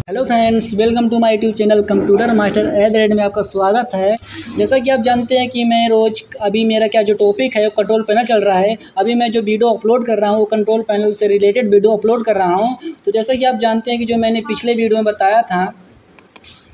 Hello friends, welcome to my YouTube channel computer master @ में आपका स्वागत है। जैसा कि आप जानते हैं कि मैं रोज़ अभी मेरा क्या जो टॉपिक है वो कंट्रोल पैनल चल रहा है। अभी मैं जो वीडियो अपलोड कर रहा हूँ वो कंट्रोल पैनल से रिलेटेड वीडियो अपलोड कर रहा हूँ। तो जैसा कि आप जानते हैं कि जो मैंने पिछले वीडियो में बताया था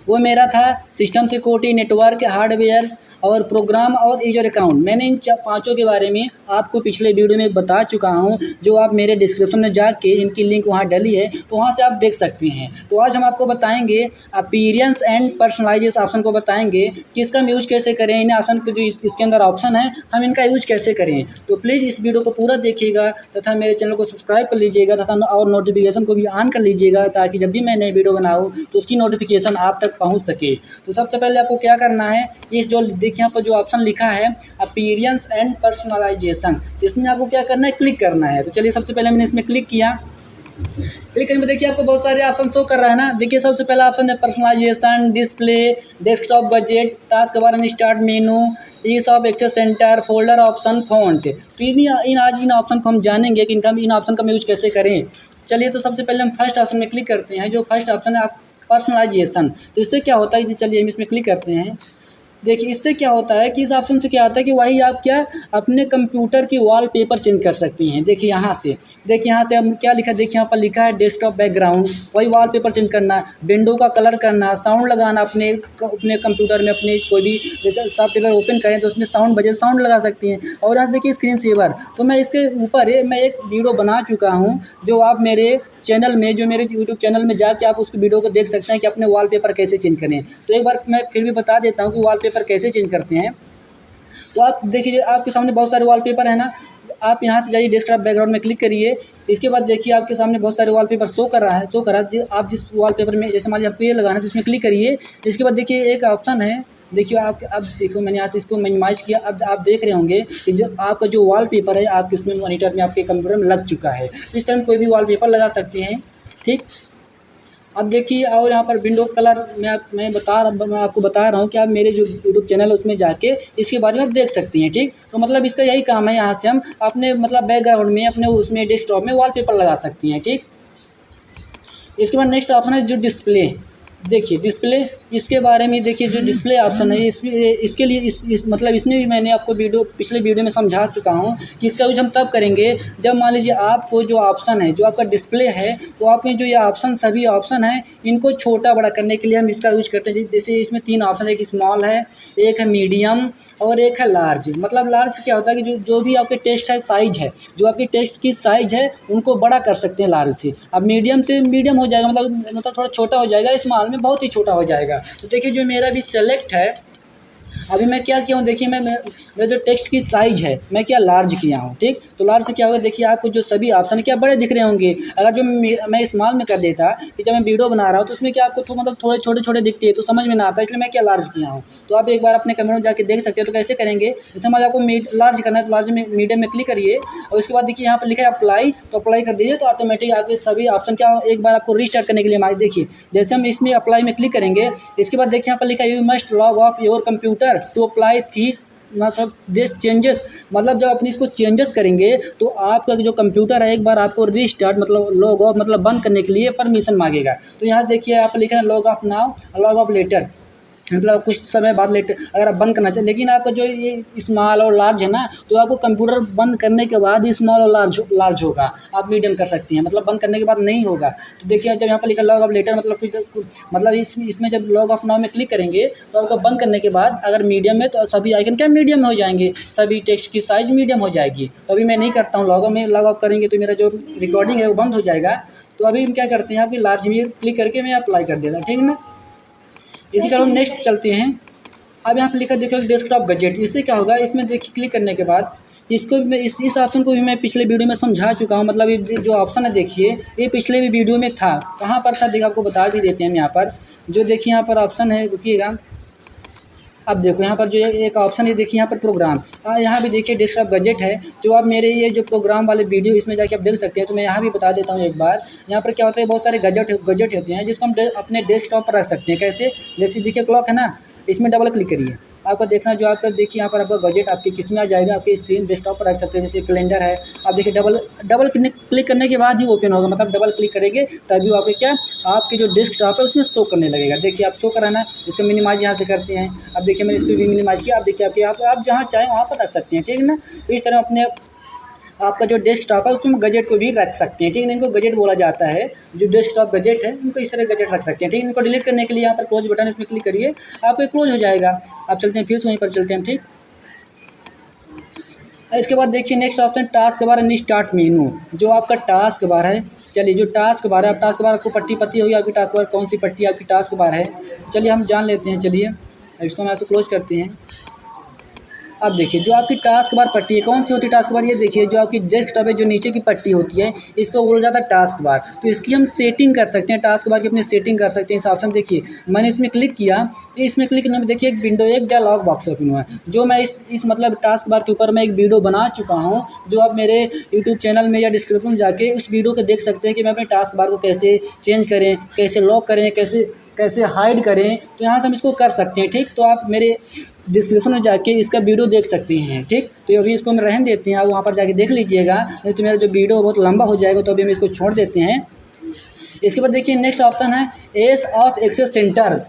वो मेरा था सिस्टम सिक्योरिटी, नेटवर्क, हार्डवेयर और प्रोग्राम और यूजर अकाउंट। मैंने इन पाँचों के बारे में आपको पिछले वीडियो में बता चुका हूं, जो आप मेरे डिस्क्रिप्शन में जाके इनकी लिंक वहां डली है तो वहां से आप देख सकते हैं। तो आज हम आपको बताएंगे अपीयरेंस एंड पर्सनलाइजेस ऑप्शन को बताएंगे कि इसका हम यूज़ कैसे करें। इन ऑप्शन को जो इसके अंदर ऑप्शन है हम इनका यूज़ कैसे करें। तो प्लीज़ इस वीडियो को पूरा देखिएगा तथा मेरे चैनल को सब्सक्राइब कर लीजिएगा तथा और नोटिफिकेशन को भी ऑन कर लीजिएगा, ताकि जब भी मैं नई वीडियो बनाऊँ तो उसकी नोटिफिकेशन आप तक पहुँच सके। तो सबसे पहले आपको क्या करना है, इस जो देखिए यहाँ पर जो ऑप्शन लिखा है अपीयरेंस एंड पर्सनलाइजेशन, इसमें आपको क्या करना है, क्लिक करना है। तो चलिए सबसे पहले मैंने इसमें क्लिक किया। क्लिक करने में देखिए आपको बहुत सारे ऑप्शन शो कर रहा है ना। देखिए सबसे पहला ऑप्शन है पर्सनलाइजेशन, डिस्प्ले, डेस्कटॉप बजट, task bar, start menu, ease of access center, folder option, font. तो इन ऑप्शन को हम जानेंगे कि इन ऑप्शन का यूज कैसे करें। चलिए तो सबसे पहले हम फर्स्ट ऑप्शन में क्लिक करते हैं। जो फर्स्ट ऑप्शन है आप पर्सनलाइजेशन, तो इससे क्या होता है जी, चलिए हम इसमें क्लिक करते हैं। देखिए इससे क्या होता है कि इस ऑप्शन से क्या होता है कि वही आप क्या अपने कंप्यूटर की वॉलपेपर चेंज कर सकती हैं। देखिए यहाँ से हम क्या लिखा, देखिए यहाँ पर लिखा है डेस्कटॉप बैकग्राउंड, वही वॉलपेपर चेंज करना, विंडो का कलर करना, साउंड लगाना, अपने कंप्यूटर में अपने कोई भी जैसे सॉफ्टवेयर ओपन करें तो उसमें साउंड बजे साउंड लगा सकती हैं। और यहाँ देखिए स्क्रीन सेवर, तो मैं इसके ऊपर मैं एक वीडियो बना चुका हूँ, जो आप मेरे चैनल में, जो मेरे यूट्यूब चैनल में जाके आप उस वीडियो को देख सकते हैं कि अपने वॉलपेपर कैसे चेंज करें। तो एक बार मैं फिर भी बता देता हूँ कि वॉलपेपर कैसे चेंज करते हैं। तो आप देखिए आपके सामने बहुत सारे वॉलपेपर है ना। आप यहाँ से जाइए, डेस्कटॉप बैकग्राउंड में क्लिक करिए। इसके बाद देखिए आपके सामने बहुत सारे वॉलपेपर शो कर रहा है। आप जिस वॉलपेपर में, जैसे मान लीजिए आपको ये लगाना है तो इसमें क्लिक करिए। इसके बाद देखिए एक ऑप्शन है, देखिए आप अब देखो मैंने यहाँ से इसको मिनिमाइज किया। अब आप देख रहे होंगे कि जो आपका जो वॉलपेपर है आपके उसमें मॉनिटर में, आपके कंप्यूटर में लग चुका है। इस तरह कोई भी वॉलपेपर लगा सकते हैं, ठीक। अब देखिए और यहाँ पर विंडो कलर मैं आपको बता रहा हूँ कि आप मेरे जो यूट्यूब चैनल है उसमें जाके इसके बारे में आप देख सकती हैं, ठीक। तो मतलब इसका यही काम है, यहाँ से हम अपने मतलब बैकग्राउंड में, अपने उसमें डेस्कटॉप में वॉलपेपर लगा सकती हैं, ठीक। इसके बाद नेक्स्ट ऑप्शन है जो डिस्प्ले। देखिए डिस्प्ले, इसके बारे में देखिए जो डिस्प्ले ऑप्शन है इसके लिए मतलब इसमें भी मैंने आपको पिछले वीडियो में समझा चुका हूँ कि इसका यूज हम तब करेंगे जब मान लीजिए आपको जो ऑप्शन है, जो आपका डिस्प्ले है, तो आपने जो ये ऑप्शन सभी ऑप्शन है इनको छोटा बड़ा करने के लिए हम इसका यूज करते हैं। जैसे इसमें 3 ऑप्शन है, एक स्मॉल है, एक है मीडियम और एक है लार्ज। मतलब लार्ज क्या होता है कि जो भी आपके टेक्स्ट है साइज है, जो आपकी टेक्स्ट की साइज है उनको बड़ा कर सकते हैं लार्ज से। अब मीडियम से मीडियम हो जाएगा, मतलब थोड़ा छोटा हो जाएगा, स्मॉल में बहुत ही छोटा हो जाएगा। तो देखिए जो मेरा भी सेलेक्ट है, अभी मैं क्या किया हूँ, देखिए मेरा जो टेक्स्ट की साइज है मैं क्या लार्ज किया हूँ, ठीक। तो लार्ज से क्या होगा, देखिए आपको जो सभी ऑप्शन क्या बड़े दिख रहे होंगे। अगर जो मैं स्मॉल में कर देता कि जब मैं वीडियो बना रहा हूँ तो उसमें क्या आपको तो मतलब थोड़े छोटे छोटे दिखते हैं तो समझ में ना आता, इसलिए मैं क्या लार्ज किया हूँ। तो आप एक बार अपने कैमरे में जाके देख सकते हैं। तो कैसे करेंगे, जैसे मान आपको लार्ज करना है तो लार्ज में मीडियम में क्लिक करिए और उसके बाद देखिए यहाँ पर लिखा है अप्लाई, तो अप्लाई कर दीजिए। तो ऑटोमेटिक आपके सभी ऑप्शन क्या एक बार आपको रीस्टार्ट करने के लिए हमारे देखिए, जैसे हम इसमें अप्लाई में क्लिक करेंगे, इसके बाद देखिए यहाँ पर लिखा है you must log off your computer to apply these मतलब दिस चेंजेस। मतलब जब अपनी इसको चेंजेस करेंगे तो आपका जो कंप्यूटर है एक बार आपको रीस्टार्ट मतलब लॉग ऑफ मतलब बंद करने के लिए परमिशन मांगेगा। तो यहाँ देखिए आप लिख रहे हैं log off now, log off later, मतलब कुछ समय बाद लेटर अगर आप बंद करना चाहिए। लेकिन आपका जो ये स्मॉल और लार्ज है ना, तो आपको कंप्यूटर बंद करने के बाद ही स्मॉल और लार्ज होगा। आप मीडियम कर सकती हैं, मतलब बंद करने के बाद नहीं होगा। तो देखिए जब यहाँ पर लिखा लॉग ऑफ लेटर मतलब कुछ मतलब इसमें जब लॉग ऑफ नाउ में क्लिक करेंगे तो आपको बंद करने के बाद अगर मीडियम में तो सभी आइकन क्या मीडियम हो जाएंगे, सभी टेक्स्ट की साइज़ मीडियम हो जाएगी। तो अभी मैं नहीं करता हूँ, लॉग ऑफ करेंगे तो मेरा जो रिकॉर्डिंग है वो बंद हो जाएगा। तो अभी हम क्या करते हैं, आपकी लार्ज में क्लिक करके मैं अप्लाई कर देता, ठीक ना। इसी चलो नेक्स्ट चलते हैं। अब यहाँ पे लिखा देखो डेस्कटॉप गजेट, इससे क्या होगा, इसमें देखिए क्लिक करने के बाद इसको भी मैं इस ऑप्शन को भी मैं पिछले वीडियो में समझा चुका हूँ। मतलब ये जो ऑप्शन है देखिए ये पिछले भी वीडियो में था, कहाँ पर था देखिए आपको बता भी देते हैं हम। यहाँ पर जो देखिए यहाँ पर ऑप्शन है, रुकिएगा। अब देखो यहाँ पर जो एक ऑप्शन है देखिए यहाँ पर प्रोग्राम, यहाँ भी देखिए डेस्कटॉप गजेट है, जो आप मेरे ये जो प्रोग्राम वाले वीडियो इसमें जाके आप देख सकते हैं। तो मैं यहाँ भी बता देता हूँ एक बार। यहाँ पर क्या होता है, बहुत सारे गजेट होते हैं जिसको हम अपने डेस्कटॉप पर रख सकते हैं। कैसे, जैसे देखिए क्लॉक है ना, इसमें डबल क्लिक करिए, आपका देखना जो आपका देखिए यहाँ पर आपका गजेट आपके किस में आ जाएगा, आपके स्क्रीन डेस्कटॉप पर रख सकते हैं, जैसे कैलेंडर है। आप देखिए डबल क्लिक करने के बाद ही ओपन होगा, मतलब डबल क्लिक करेंगे तभी आपके क्या आपके जो डेस्कटॉप है उसमें शो करने लगेगा। देखिए आप शो कराना, इसका मिनिमाइज यहाँ से करते हैं। अब देखिए मैंने इसको भी मिनिमाइज किया। आप देखिए आपके आप जहाँ चाहें वहाँ पर रख सकते हैं, ठीक है ना। तो इस तरह अपने आपका जो डेस्कटॉप है उसमें गजेट को भी रख सकते हैं, ठीक है। इनको गजेट बोला जाता है, जो डेस्कटॉप गजेट है इनको इस तरह गजेट रख सकते हैं, ठीक है। इनको डिलीट करने के लिए यहाँ पर क्लोज बटन इसमें क्लिक करिए, आपको क्लोज हो जाएगा। आप चलते हैं फिर से वहीं पर चलते हैं, ठीक। इसके बाद देखिए next option task bar and start menu. जो आपका टास्क बार है, चलिए जो टास्क बार है, आप टास्क बार आपको पट्टी पत्ती होगी आपकी टास्क बार, कौन सी पट्टी आपकी टास्क बार है, चलिए हम जान लेते हैं। चलिए अब इसको हम ऐसे क्लोज करते हैं। अब देखिए जो आपकी टास्क बार पट्टी है, कौन सी होती है टास्क बार, ये देखिए जो आपकी डेस्कटॉप है जो नीचे की पट्टी होती है इसको बोला जाता है टास्क बार। तो इसकी हम सेटिंग कर सकते हैं, टास्क बार की अपनी सेटिंग कर सकते हैं। इस ऑप्शन देखिए मैंने इसमें क्लिक किया, इसमें क्लिक करने में देखिए एक विंडो, एक डायलॉग बॉक्स ओपन हुआ है। जो मैं इस मतलब टास्क बार के ऊपर मैं एक वीडियो बना चुका हूँ, जो आप मेरे यूट्यूब चैनल में या डिस्क्रिप्शन में जाके उस वीडियो को देख सकते हैं कि मैं अपने टास्क बार को कैसे चेंज करें, कैसे लॉक करें, कैसे हाइड करें। तो यहाँ से हम इसको कर सकते हैं, ठीक। तो आप मेरे डिस्क्रिप्शन में जाके इसका वीडियो देख सकते हैं, ठीक। तो अभी इसको हम रहने देते हैं, आप वहाँ पर जाके देख लीजिएगा, नहीं तो मेरा जो वीडियो बहुत लंबा हो जाएगा, तो अभी हम इसको छोड़ देते हैं। इसके बाद देखिए नेक्स्ट ऑप्शन है ease of access center.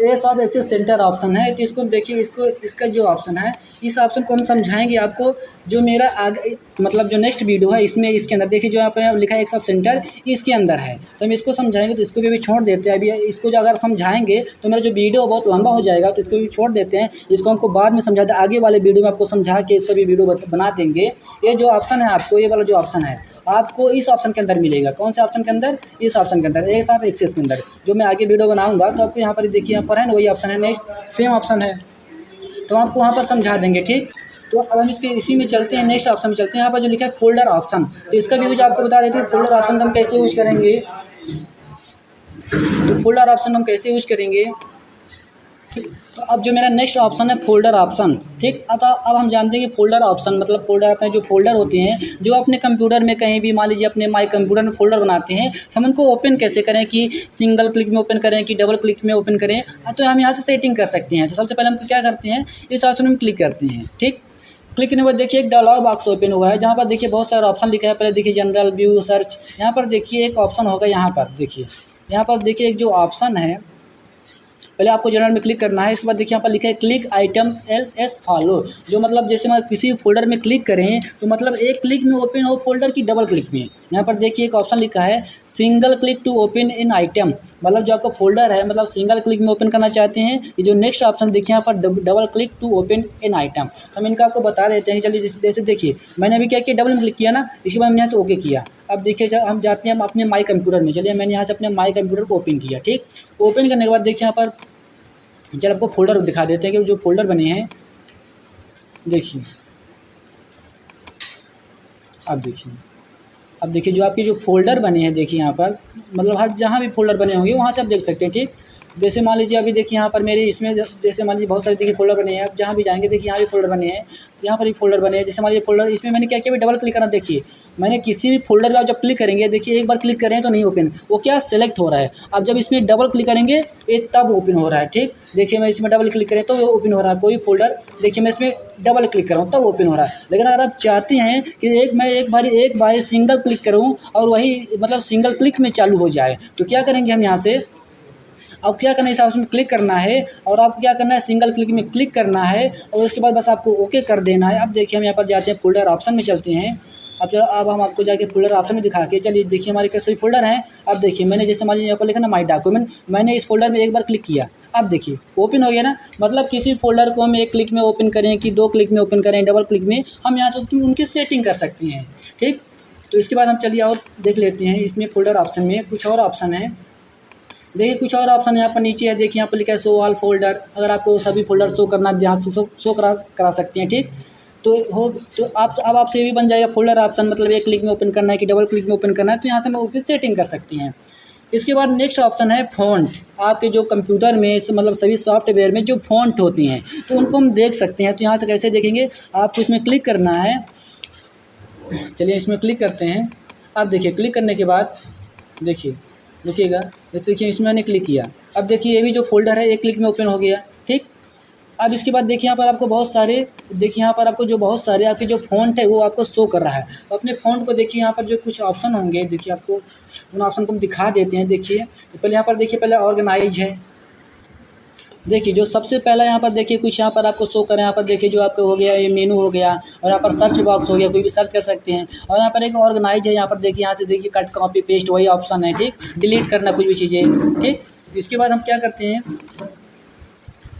Ease of access center option है, तो इसको देखिए, इसका जो ऑप्शन है, इस ऑप्शन को हम समझाएंगे आपको। जो मेरा आगे मतलब जो नेक्स्ट वीडियो है इसमें, इसके अंदर देखिए जो यहाँ पर लिखा है एक्स ऑफ सेंटर, इसके अंदर है, तो हम इसको समझाएंगे। तो इसको भी अभी छोड़ देते हैं, अभी इसको जो अगर समझाएंगे तो मेरा जो वीडियो बहुत लंबा हो जाएगा, तो इसको भी छोड़ देते हैं। इसको हमको बाद में समझाते हैं, आगे वाले वीडियो में आपको समझा के इसका भी वीडियो बना देंगे। ये जो ऑप्शन है आपको, ये वाला जो ऑप्शन है आपको इस ऑप्शन के अंदर मिलेगा। कौन से ऑप्शन के अंदर, इस ऑप्शन के अंदर, एस ऑफ एक्सेस के अंदर। जो मैं आगे वीडियो बनाऊंगा तो आपको यहाँ पर देखिए, यहाँ पर है ना वही ऑप्शन है, नेक्स्ट सेम ऑप्शन है, तो आपको वहाँ पर समझा देंगे, ठीक। तो अब हम इसी में चलते हैं, नेक्स्ट ऑप्शन में चलते हैं। यहाँ पर जो लिखा है फोल्डर ऑप्शन, तो इसका भी यूज आपको बता देते हैं। फोल्डर ऑप्शन हम कैसे यूज करेंगे, तो फोल्डर ऑप्शन हम कैसे यूज करेंगे, तो अब जो मेरा नेक्स्ट ऑप्शन है फोल्डर ऑप्शन, ठीक। अब हम जानते हैं कि फोल्डर ऑप्शन मतलब फोल्डर, अपने जो फोल्डर होते हैं जो अपने कंप्यूटर में कहीं भी मान लीजिए अपने माई कंप्यूटर में फोल्डर बनाते हैं, हम उनको ओपन कैसे करें, कि सिंगल क्लिक में ओपन करें कि डबल क्लिक में ओपन करें, तो हम यहाँ से सेटिंग कर सकते हैं। तो सबसे पहले हम क्या करते हैं, इस ऑप्शन में क्लिक करते हैं, ठीक। क्लिक करने के बाद देखिए एक डायलॉग बॉक्स ओपन हुआ है, जहाँ पर देखिए बहुत सारे ऑप्शन लिखा है। पहले देखिए जनरल, व्यू, सर्च, यहाँ पर देखिए एक ऑप्शन होगा, यहाँ पर देखिए, यहाँ पर देखिए एक जो ऑप्शन है, पहले आपको जनरल में क्लिक करना है। इसके बाद देखिए यहाँ पर लिखा है क्लिक आइटम एस फॉलो, जो मतलब जैसे मैं किसी फोल्डर में क्लिक करें तो मतलब एक क्लिक में ओपन हो फोल्डर की डबल क्लिक में। यहाँ पर देखिए एक ऑप्शन लिखा है single click to open an item, मतलब जो आपका फोल्डर है मतलब सिंगल क्लिक में ओपन करना चाहते हैं। ये जो नेक्स्ट ऑप्शन देखिए यहाँ पर double click to open an item, हम इनका आपको बता देते हैं। चलिए जैसे देखिए मैंने अभी क्या किया, डबल में क्लिक किया ना, इसके बाद मैंने यहाँ से ओके किया। अब देखिए हम जाते हैं हम अपने माई कंप्यूटर में, चलिए मैंने यहाँ से अपने माई कंप्यूटर को ओपन किया, ठीक। ओपन करने के बाद देखिए यहाँ पर चल आपको फोल्डर दिखा देते हैं कि जो फोल्डर बने हैं, देखिए अब देखिए जो आपके जो फोल्डर बने हैं, देखिए यहाँ पर मतलब हर जहाँ भी फोल्डर बने होंगे वहाँ से आप देख सकते हैं, ठीक। जैसे मान लीजिए अभी देखिए यहाँ पर मेरे इसमें जैसे मान लीजिए बहुत सारे देखिए फोल्डर बने हैं। आप जहाँ भी जाएंगे देखिए यहाँ भी फोल्डर बने हैं, यहाँ पर भी फोल्डर बने हैं। जैसे मान लीजिए फोल्डर इसमें मैंने क्या किया, डबल क्लिक करना, देखिए मैंने किसी भी फोल्डर पर जब क्लिक करेंगे देखिए एक बार क्लिक करें तो नहीं ओपन, वो क्या सेलेक्ट हो रहा है। अब जब इसमें डबल क्लिक करेंगे ये तब ओपन हो रहा है, ठीक। देखिए मैं इसमें डबल क्लिक करें तो वो ओपन हो रहा है कोई फोल्डर, देखिए मैं इसमें डबल क्लिक कर रहा हूँ तब ओपन हो रहा है। लेकिन अगर आप चाहते हैं कि मैं एक बार सिंगल क्लिक करूँ और वही मतलब सिंगल क्लिक में चालू हो जाए, तो क्या करेंगे हम यहाँ से, अब क्या करना है, इस ऑप्शन में क्लिक करना है और आपको क्या करना है, सिंगल क्लिक में क्लिक करना है और उसके बाद बस आपको ओके कर देना है। अब देखिए हम यहाँ पर जाते हैं फोल्डर ऑप्शन में चलते हैं। अब हम आपको जाके फोल्डर ऑप्शन में दिखा के, चलिए देखिए हमारे कैसे फोल्डर हैं। अब देखिए मैंने जैसे मान लीजिए यहाँ पर लिखा ना माई डॉक्यूमेंट, मैंने इस फोल्डर में एक बार क्लिक किया, अब देखिए ओपन हो गया ना। मतलब किसी फोल्डर को हम एक क्लिक में ओपन करें कि दो क्लिक में ओपन करें, डबल क्लिक में, हम यहाँ से उनकी सेटिंग कर सकते हैं, ठीक। तो इसके बाद हम चलिए और देख लेते हैं, इसमें फोल्डर ऑप्शन में कुछ और ऑप्शन है। देखिए कुछ और ऑप्शन यहाँ पर नीचे है, देखिए यहाँ पर लिखा है शो ऑल फोल्डर, अगर आपको सभी फोल्डर शो करना ध्यान से शो करा सकते हैं, ठीक। तो अब आपसे ये भी बन जाएगा फोल्डर ऑप्शन, मतलब एक क्लिक में ओपन करना है कि डबल क्लिक में ओपन करना है, तो यहाँ से हम उसकी सेटिंग कर सकती हैं। इसके बाद नेक्स्ट ऑप्शन है फ़ॉन्ट। आपके जो कंप्यूटर में मतलब सभी सॉफ्टवेयर में जो फ़ॉन्ट होती हैं तो उनको हम देख सकते हैं। तो यहाँ से कैसे देखेंगे, आपको इसमें क्लिक करना है, चलिए इसमें क्लिक करते हैं। अब देखिए क्लिक करने के बाद देखिएगा, जैसे देखिए इसमें मैंने क्लिक किया, अब देखिए ये भी जो फोल्डर है एक क्लिक में ओपन हो गया, ठीक। अब इसके बाद देखिए यहाँ पर आपको बहुत सारे, देखिए यहाँ पर आपको जो बहुत सारे आपके जो फ़ॉन्ट है वो आपको शो कर रहा है। तो अपने फ़ॉन्ट को देखिए यहाँ पर जो कुछ ऑप्शन होंगे, देखिए आपको उन ऑप्शन को हम दिखा देते हैं। देखिए पहले यहाँ पर देखिए, पहले ऑर्गेनाइज है। देखिए जो सबसे पहला यहाँ पर देखिए कुछ यहाँ पर आपको शो करें, यहाँ पर देखिए जो आपका हो गया ये मेनू हो गया, और यहाँ पर सर्च बॉक्स हो गया, कोई भी सर्च कर सकते हैं। और यहाँ पर एक ऑर्गेनाइज है, यहाँ पर देखिए यहाँ से देखिए कट कॉपी पेस्ट वही ऑप्शन है, ठीक। डिलीट करना कुछ भी चीज़ें, ठीक। इसके बाद हम क्या करते हैं,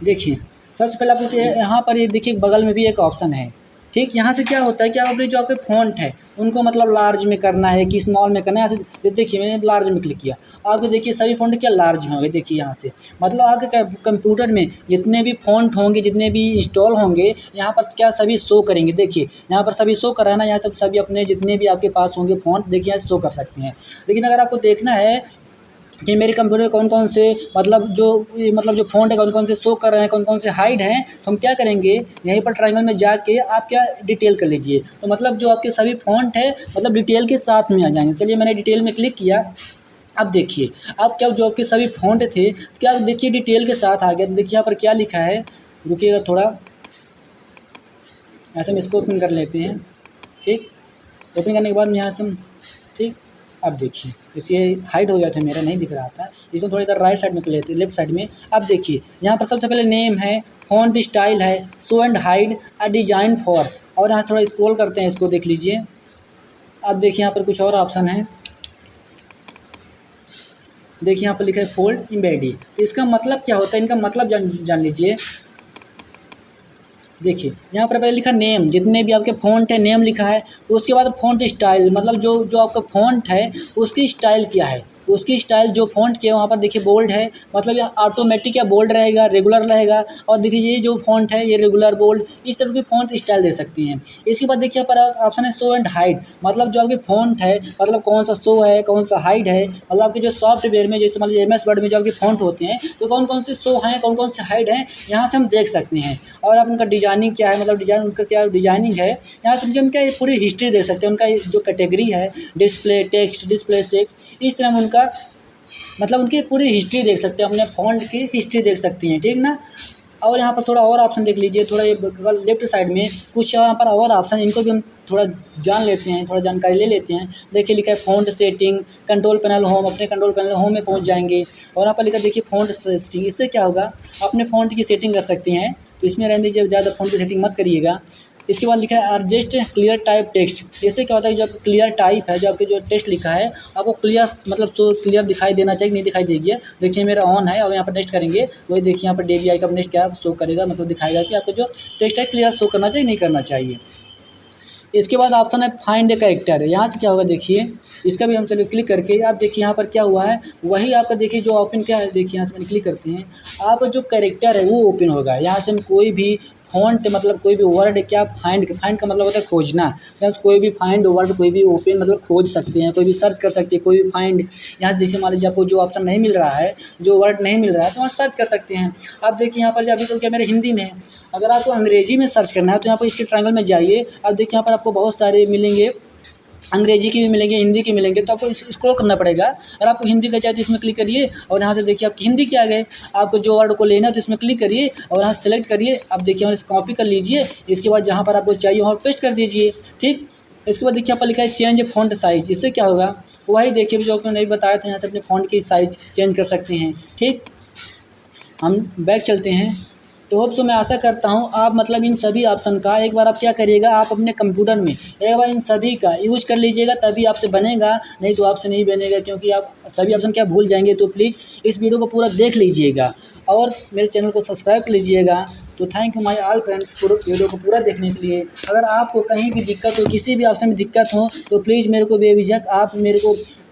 देखिए सबसे पहले आपको यहाँ पर ये देखिए बगल में भी एक ऑप्शन है, ठीक। यहाँ से क्या होता है कि आप अपने जो आपके फ़ॉन्ट है उनको मतलब लार्ज में करना है कि स्मॉल में करना है। यहाँ से देखिए मैंने लार्ज में क्लिक किया, आपको देखिए सभी फ़ॉन्ट क्या लार्ज में होंगे। देखिए यहाँ से मतलब आपके कंप्यूटर में जितने भी फ़ॉन्ट होंगे, जितने भी इंस्टॉल होंगे, यहाँ पर क्या सभी शो करेंगे। देखिए यहाँ पर सभी शो कर रहा है ना, यहाँ सब सभी अपने जितने भी आपके पास होंगे फ़ॉन्ट देखिए यहाँ से शो कर सकते हैं। लेकिन अगर आपको देखना है कि मेरे कंप्यूटर में कौन कौन से मतलब जो फ़ॉन्ट है कौन कौन से शो कर रहे हैं, कौन कौन से हाइड हैं, तो हम क्या करेंगे, यहीं पर ट्रायंगल में जाके आप क्या डिटेल कर लीजिए। तो मतलब जो आपके सभी फ़ॉन्ट है मतलब डिटेल के साथ में आ जाएंगे। चलिए मैंने डिटेल में क्लिक किया, अब देखिए अब क्या जो आपके सभी फ़ॉन्ट थे क्या देखिए डिटेल के साथ आ गया। तो देखिए यहाँ पर क्या लिखा है, रुकिएगा थोड़ा, ऐसे हम इसको ओपन कर लेते हैं, ठीक। ओपन करने के बाद में यहाँ से हम, ठीक। अब देखिए इसे हाइड हो गया था, मेरा नहीं दिख रहा था, इसको थोड़ा इधर राइट साइड में कर लेते हैं, लेफ्ट साइड में। अब देखिए यहाँ पर सबसे पहले नेम है, फॉन्ट स्टाइल है, show and hide, a design for, और यहाँ थोड़ा स्क्रॉल करते हैं, इसको देख लीजिए। अब देखिए यहाँ पर कुछ और ऑप्शन है, देखिए यहाँ पर लिखा है फोल्ड एम्बेडी। तो इसका मतलब क्या होता है, इनका मतलब जान लीजिए। देखिए यहाँ पर पहले लिखा नेम, जितने भी आपके फ़ॉन्ट है नेम लिखा है। उसके बाद फ़ॉन्ट स्टाइल, मतलब जो आपका फ़ॉन्ट है उसकी स्टाइल क्या है, उसकी स्टाइल जो फ़ॉन्ट के वहाँ पर देखिए बोल्ड है, मतलब ये ऑटोमेटिक या बोल्ड रहेगा, रेगुलर रहेगा। और देखिए ये जो फ़ॉन्ट है ये रेगुलर, बोल्ड, इस तरह की फ़ॉन्ट स्टाइल दे सकती हैं। इसके बाद देखिए यहाँ पर ऑप्शन है शो एंड हाइड, मतलब जो आपके फ़ॉन्ट है मतलब कौन सा शो है कौन सा हाइड है, मतलब आपके जो सॉफ्टवेयर में जैसे मान लीजिए MS वर्ड में जो आपके फ़ॉन्ट होते हैं तो कौन कौन से शो हैं कौन कौन से हाइड हैं, यहाँ से हम देख सकते हैं। और आप उनका डिजाइनिंग क्या है, मतलब डिज़ाइन उनका क्या डिजाइनिंग है, यहाँ से हम क्या पूरी हिस्ट्री देख सकते हैं। उनका जो कैटेगरी है डिस्प्ले टेक्स्ट, इस तरह हम उनका मतलब उनकी पूरी हिस्ट्री देख सकते हैं, अपने फ़ॉन्ट की हिस्ट्री देख सकती हैं, ठीक ना। और यहाँ पर थोड़ा और ऑप्शन देख लीजिए, थोड़ा ये लेफ्ट साइड में कुछ यहाँ पर और ऑप्शन, इनको भी हम थोड़ा जान लेते हैं, थोड़ा जानकारी ले लेते हैं। देखिए लिखा है font setting, control panel home, अपने कंट्रोल पैनल होम में पहुँच जाएंगे। और यहाँ पर लिखा देखिए फ़ॉन्ट सेटिंग, इससे क्या होगा अपने फ़ॉन्ट की सेटिंग कर सकते हैं। तो इसमें रहने दीजिए, ज़्यादा फ़ॉन्ट की सेटिंग मत करिएगा। इसके बाद लिखा है एडजस्ट क्लियर टाइप टेक्स्ट, इससे क्या होता है जब क्लियर टाइप है, जो आपके जो टेक्स्ट लिखा है आपको क्लियर मतलब तो क्लियर दिखाई देना चाहिए, नहीं दिखाई देगी। देखिए मेरा ऑन है और यहाँ पर नेक्स्ट करेंगे, वही देखिए यहाँ पर DVI का नेक्स्ट क्या शो करेगा, मतलब दिखाएगा कि आपको जो टेक्स्ट है क्लियर शो करना चाहिए नहीं करना चाहिए। इसके बाद ऑप्शन है फाइंड ए कैरेक्टर, यहाँ से क्या होगा देखिए, इसका भी हम चलिए क्लिक करके आप देखिए यहाँ पर क्या हुआ है, वही आपका देखिए जो ओपन क्या है, देखिए यहाँ से मैंने क्लिक करते हैं, आपका जो कैरेक्टर है वो ओपन होगा। यहाँ से हम कोई भी फ़ॉन्ट मतलब कोई भी वर्ड क्या फाइंड का मतलब होता है खोजना, यहाँ कोई भी फाइंड वर्ड कोई भी ओपन मतलब खोज सकते हैं, कोई भी सर्च कर सकते हैं, कोई भी फाइंड। यहाँ जैसे मान लीजिए आपको जो ऑप्शन नहीं मिल रहा है, जो वर्ड नहीं मिल रहा है तो वहाँ सर्च कर सकते हैं। आप देखिए यहाँ पर अभी तो क्या मेरे हिंदी में है, अगर आपको अंग्रेजी में सर्च करना है तो यहाँ पर इसके ट्रायंगल में जाइए। अब देखिए यहाँ पर आपको बहुत सारे मिलेंगे, अंग्रेजी के भी मिलेंगे, हिंदी के मिलेंगे, तो आपको स्क्रॉल करना पड़ेगा। अगर आपको हिंदी का चाहिए तो इसमें क्लिक करिए और यहाँ से देखिए आपकी हिंदी के आ गए। आपको जो वर्ड को लेना है तो इसमें क्लिक करिए और यहाँ से सेलेक्ट करिए। अब देखिए और इसे कॉपी कर लीजिए, इसके बाद जहाँ पर आपको चाहिए वहाँ पेस्ट कर दीजिए, ठीक। इसके बाद देखिए यहाँ पर लिखा है चेंज फ़ॉन्ट साइज़, इससे क्या होगा वही देखिए जो आपने नहीं बताया था, यहाँ से अपने फ़ॉन्ट की साइज़ चेंज कर सकते हैं, ठीक। हम बैक चलते हैं। तो होप सो मैं आशा करता हूँ आप मतलब इन सभी ऑप्शन का एक बार आप क्या करिएगा, आप अपने कंप्यूटर में एक बार इन सभी का यूज कर लीजिएगा, तभी आपसे बनेगा, नहीं तो आपसे नहीं बनेगा, क्योंकि आप सभी ऑप्शन क्या भूल जाएंगे। तो प्लीज़ इस वीडियो को पूरा देख लीजिएगा और मेरे चैनल को सब्सक्राइब कर लीजिएगा। तो thank you my all friends पूरे वीडियो को पूरा देखने के लिए। अगर आपको कहीं भी दिक्कत हो, किसी भी ऑप्शन में दिक्कत हो, तो प्लीज़ मेरे को बेझिझक आप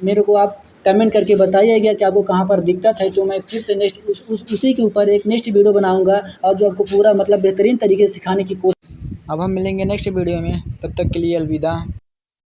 मेरे को आप कमेंट करके बताइएगा कि आपको कहाँ पर दिक्कत है, तो मैं फिर से नेक्स्ट उसी के ऊपर एक नेक्स्ट वीडियो बनाऊंगा और जो आपको पूरा मतलब बेहतरीन तरीके से सिखाने की कोशिश। अब हम मिलेंगे नेक्स्ट वीडियो में, तब तक के लिए अलविदा।